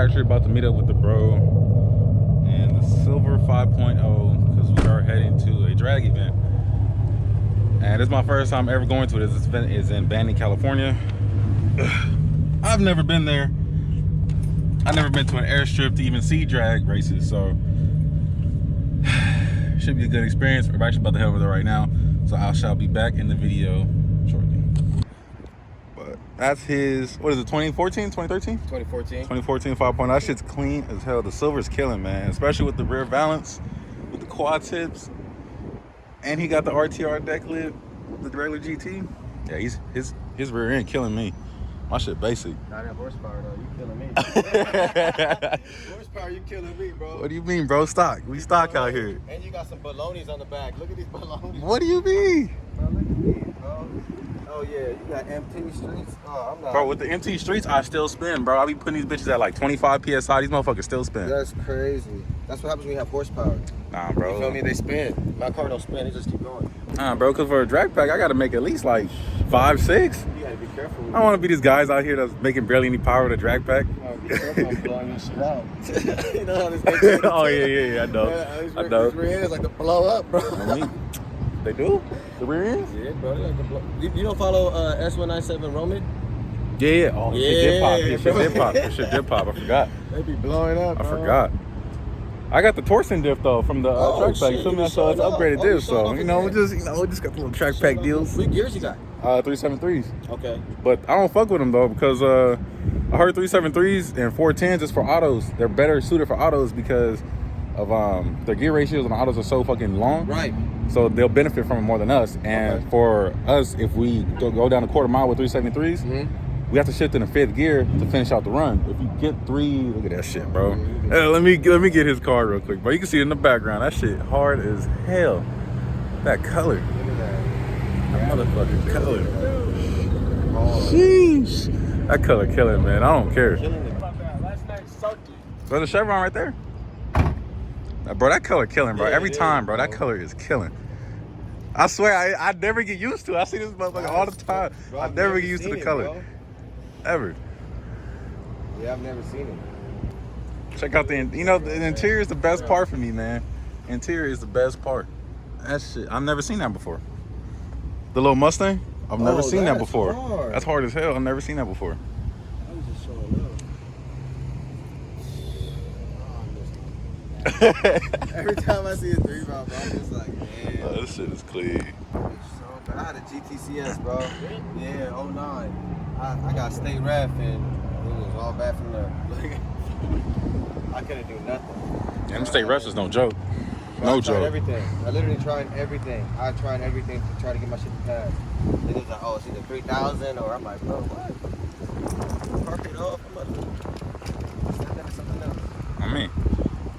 actually about to meet up with the bro and the Silver 5.0 because we are heading to a drag event. And it's my first time ever going to it. This event is in Banning, California. I've never been there. I've never been to an airstrip to even see drag races, so should be a good experience. We're actually about to head over there right now, so I shall be back in the video shortly. But that's his, what is it, 2014, 2013? 2014 5.0. That shit's clean as hell. The silver's killing, man, especially with the rear valance, with the quad tips, and he got the RTR deck lid, the regular GT. Yeah, his rear end killing me. My shit basic. Not that horsepower though, you killing me. Horsepower, you killing me, bro. What do you mean, bro? Stock. We stock out here. And you got some balonies on the back. Look at these balonies. What do you mean? Bro, look at these, bro. Oh yeah, you got MT streets. Oh, I'm not. Bro, with the MT streets, I still spin, bro. I be putting these bitches at like 25 PSI. These motherfuckers still spin. That's crazy. That's what happens when you have horsepower. Nah, bro. You feel me? They spin. My car don't spin. It just keep going. Nah, bro, because for a drag pack, I got to make at least like 5, 6. You gotta be careful. I don't want to be these guys out here that's making barely any power with a drag pack. Oh, be careful. I'm blowing your shit out. You know how this thing Oh, yeah, I know. I know. These rear ends like to blow up, bro. They do? The rear ends? Yeah, bro. They like to blow. You don't follow S197 Roman? Yeah. Oh, yeah, shit did pop. Yeah, shit did pop. That shit did pop. I forgot. They be blowing up, bro. I forgot. I got the torsion diff though from the track pack. You feel me? So it's upgraded diff. So we just got the little track pack deals. What gears you got? 373s. Okay. But I don't fuck with them though because I heard 373s and 410s is for autos. They're better suited for autos because of their gear ratios on the autos are so fucking long. Right. So they'll benefit from it more than us. And for us, if we go down a quarter mile with 373s, we have to shift in the 5th gear to finish out the run. If you get 3, look at that shit, bro. Let me get his car real quick, bro. You can see it in the background. That shit hard as hell. That color. That motherfucking color. Sheesh. That color killing, man. I don't care. There's a Chevron right there. Bro, that color killing, bro. Every time, bro. That color is killing. I swear, I never get used to it. I see this motherfucker all the time. I never get used to the color. Ever. Yeah, I've never seen it. Check out the interior is the best part for me, man. Interior is the best part. That shit, I've never seen that before. The little Mustang, I've never seen that before. Hard. That's hard as hell. I've never seen that before. I'm just showing up. Every time I see a 3-round, bro, I'm just like, man. Oh, this shit is clean. It's so bad. I had a GTCS, bro. Yeah, 09. I got state ref and it was all bad from there. I couldn't do nothing. And them state refs is no joke. I tried everything. I literally tried everything. I tried everything to try to get my shit to pass. It was like, oh, it's either 3,000 or I'm like, bro, what? Park it off. I'm like, something else. I mean,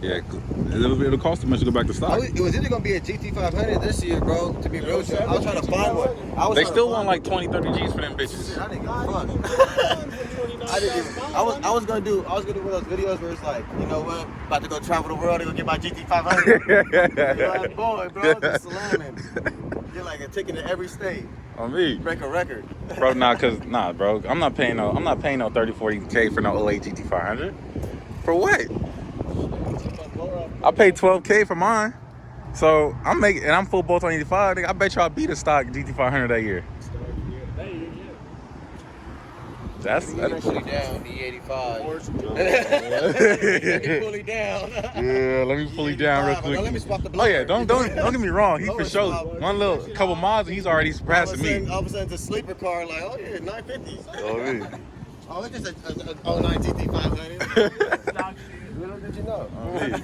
yeah, it'll cost too much to go back to stock. It was either gonna be a GT500 this year, bro. To be real, I was trying to find one. They still want like 20, 30 G's for them bitches. Shit, I didn't give a fuck. I didn't even. I was gonna do one of those videos where it's like, you know what, about to go travel the world and go get my GT500. You're like, boy, bro, just slamming. Get like a ticket in every state. On me. Break a record. Bro, bro. I'm not paying no 30, 40K for no 08 GT500. For what? I paid 12K for mine. So I'm full bolt on 85. I bet you I beat a stock GT500 that year. That's fully down the 85. Let me fully down. Yeah, let me fully down real quick. Let me swap the Oh yeah, don't get me wrong. He for sure one little couple miles and he's already surpassing me. All of a sudden it's a sleeper car like, oh yeah, 950. Oh yeah. Oh, it's just a 09 GT500. Little did you know.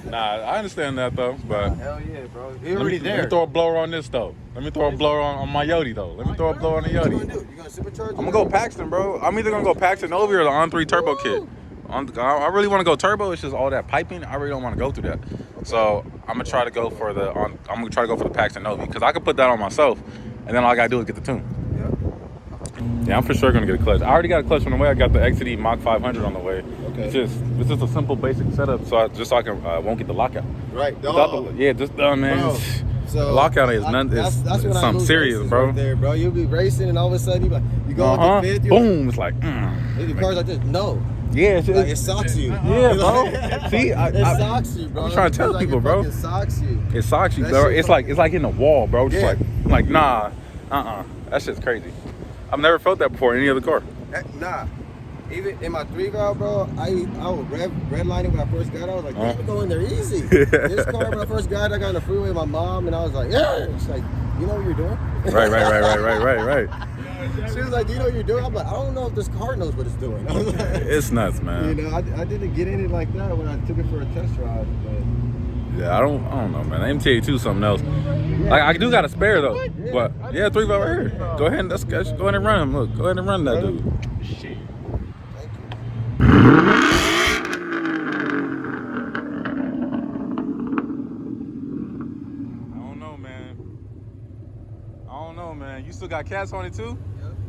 Nah, I understand that though, but hell yeah, bro. Let me throw a blower on this though. Let me throw a blower on my Yodi though. Let me throw a blower on the Yodi. What you gonna do? You gonna supercharge? I'm gonna go Paxton, bro. I'm either gonna go Paxton Novi or the On3 turbo kit. I really want to go turbo. It's just all that piping. I really don't want to go through that. So I'm gonna try to go for the Paxton Novi because I can put that on myself, and then all I gotta do is get the tune. Yeah, I'm for sure gonna get a clutch. I already got a clutch on the way. I got the XCD Mach 500 on the way. Okay. It's just a simple basic setup, so I can won't get the lockout. Right. Man. So lockout is none. That's when something serious, bro. Right there, bro. You'll be racing, and all of a sudden you go with the fifth. Boom! It's like, the car's like this. No. Yeah, like it socks you. Yeah, bro. See, it socks you, bro. I'm trying to tell people, bro. It socks you. It socks you, bro. It's like in the wall, bro. Just like nah, that shit's crazy. I've never felt that before in any other car. Nah. Even in my 3-valve, bro, I was redlining when I first got it. I was like, damn, go in there easy. This car, when I first got it, I got on the freeway with my mom, and I was like, yeah. She's like, you know what you're doing? Right. She was like, do you know what you're doing? I'm like, I don't know if this car knows what it's doing. I was like, it's nuts, man. You know, I didn't get in it like that when I took it for a test drive. But yeah, I don't know, man. The MTA2 something else. Like, I do got a spare though. But yeah, 3-valve right here. Go ahead and go ahead and run him. Look, go ahead and run that dude. Shit. I don't know, man. You still got cats on it too? Yep.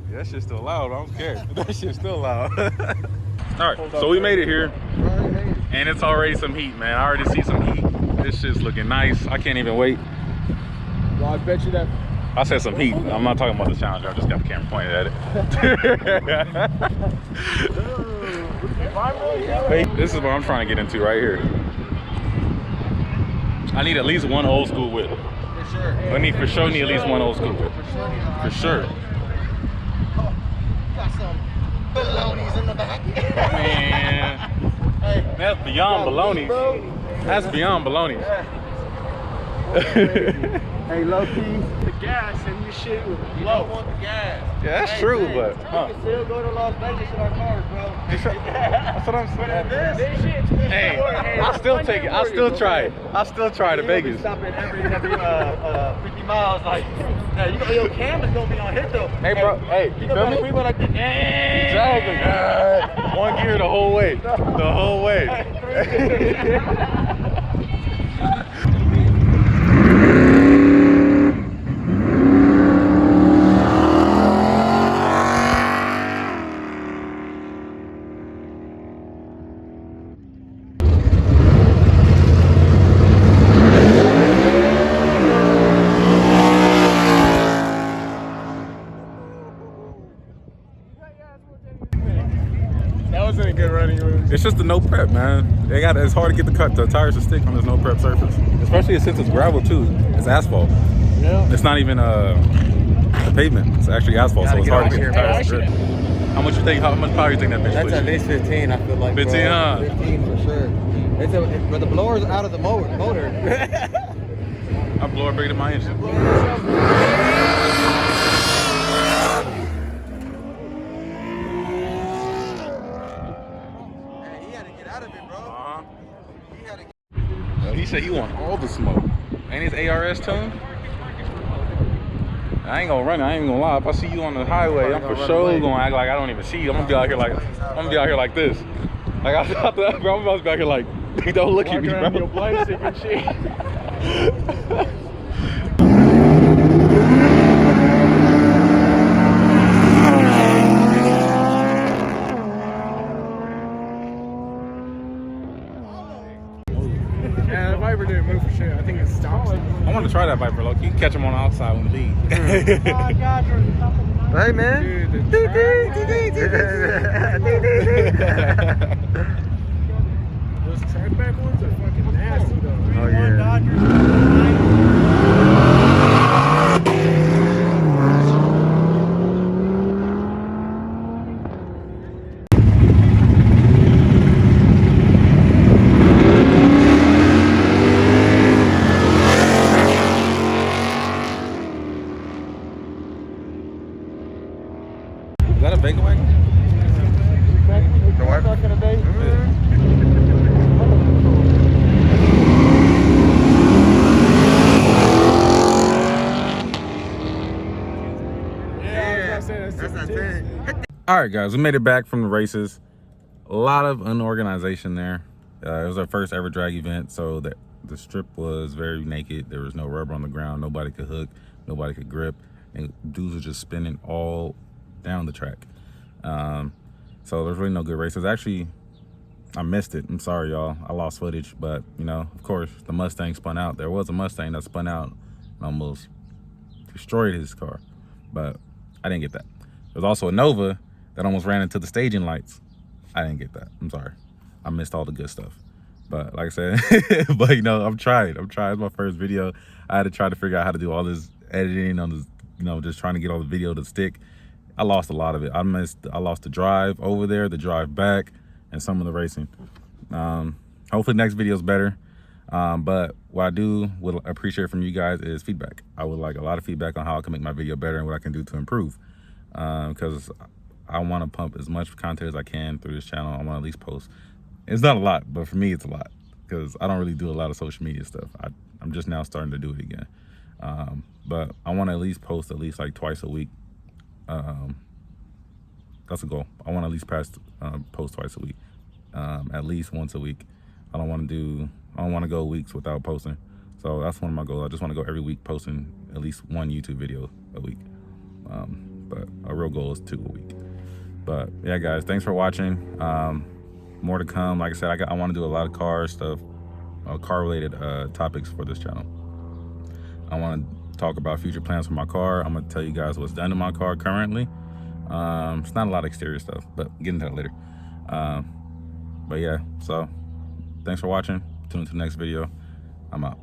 Yeah, that shit's still loud. I don't care. That shit's still loud. All right, so we made it here, and it's already some heat, man. I already see some heat. This shit's looking nice. I can't even wait. Well, I bet you that. I said some heat. I'm not talking about the Challenger. I just got the camera pointed at it. Hey, this is what I'm trying to get into right here. I need at least one old school whip. For sure. I need for sure at least one old school whip. For sure. Got some balonies in the back. Man, Hey, that's beyond baloney. That's beyond baloney. Hey, low key, the gas and your shit was low. You don't want the gas. Yeah, that's true, but you can still go to Las Vegas in our cars, bro. That's what I'm saying. This shit. Hey, I'll still take it. I'll still try it. I'll still try to Vegas. Stopping every 50 miles, like, hey, your camera's gonna be on hit though. Hey, bro. Hey, you feel me? Freeway like this. Exactly. One gear the whole way. The whole way. That wasn't a good running move. It's just the no prep, man. It's hard to get the tires to stick on this no prep surface, especially since it's gravel too. It's asphalt. Yeah. It's not even a pavement. It's actually asphalt, so it's hard to get the tires to grip. How much you think? How much power you think that bitch That's puts? at least 15. I feel like. 15, huh? 15 for sure. But the blower's out of the motor. My blower bigger than my engine. He said he want all the smoke. Ain't his ARS tune? I ain't gonna run it. I ain't gonna lie. If I see you on the highway, I'm for sure gonna act like I don't even see you. I'm gonna be out here like this. Like I'm about to be out here like, don't look at me, bro. Your blind stick and shit. Yeah, the Viper didn't move for sure. I think it stops. I want to try that Viper, low key. Catch him on the outside when we leave. Hey, man. Those trackback ones are fucking nasty, though. Oh, yeah. Is that a Vega wagon? Back in the day. All right, guys, we made it back from the races. A lot of unorganization there. It was our first ever drag event, so the strip was very naked. There was no rubber on the ground. Nobody could hook. Nobody could grip. And dudes were just spinning all down the track. So there's really no good races. Actually, I missed it. I'm sorry, y'all. I lost footage, but you know, of course, the Mustang spun out. There was a Mustang that spun out and almost destroyed his car, but I didn't get that. There's also a Nova that almost ran into the staging lights. I didn't get that. I'm sorry. I missed all the good stuff. But like I said, but you know, I'm trying. It's my first video. I had to try to figure out how to do all this editing on this, you know, just trying to get all the video to stick. I lost a lot of it. I lost the drive over there, the drive back, and some of the racing. Hopefully next video is better. But what I would appreciate from you guys is feedback. I would like a lot of feedback on how I can make my video better and what I can do to improve. Because I want to pump as much content as I can through this channel. I want to at least post. It's not a lot, but for me, it's a lot because I don't really do a lot of social media stuff. I'm just now starting to do it again. But I want to at least post at least like twice a week. That's a goal. I want to at least post twice a week, at least once a week. I don't want to go weeks without posting. So that's one of my goals. I just want to go every week posting at least one YouTube video a week. But a real goal is 2 a week. But yeah, guys, thanks for watching. More to come. Like I said, I want to do a lot of car stuff, car-related topics for this channel. I want to talk about future plans for my car. I'm going to tell you guys what's done to my car currently. It's not a lot of exterior stuff, but get into that later. But yeah, so thanks for watching. Tune into the next video. I'm out.